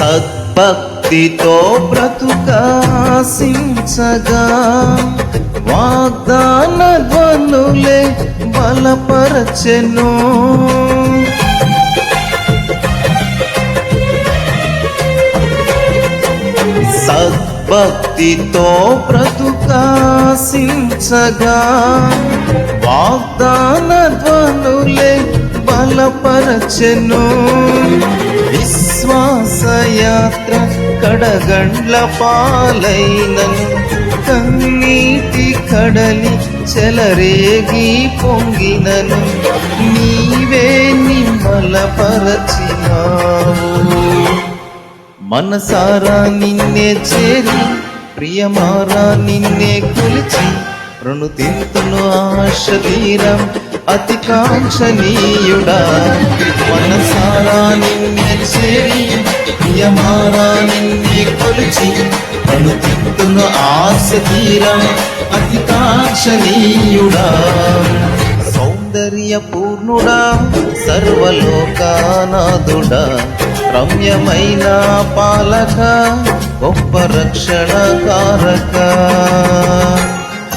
సద్భక్తితో బ్రతుకాశించగా వాగ్దాన ధ్వనులే బలపరచెను. సద్భక్తితో బ్రతుకాశించగా వాగ్దాన ధ్వనులే బలపరచెను. విశ్వాసయాత్ర కడగండ్ల పాలైనను కన్నీటి కడలి చెలరేగి పొంగినను నీవే నిమ్మలపరచినావు. మనసారా నిన్నే చేరి ప్రియమారా నిన్నే కొలిచి రుణుతింతును ఆశ తీరం అతి కాంక్షణీయుడా. మనసారా నిన్నే చేరి ప్రియమారా నిన్నే కొలిచి రుణుతింతును ఆశ తీరం అతి కాంక్షణీయుడా. సౌందర్య పూర్ణుడా సర్వలోకానాథుడా రమ్యమైన పాలక గొప్ప రక్షణ కారక.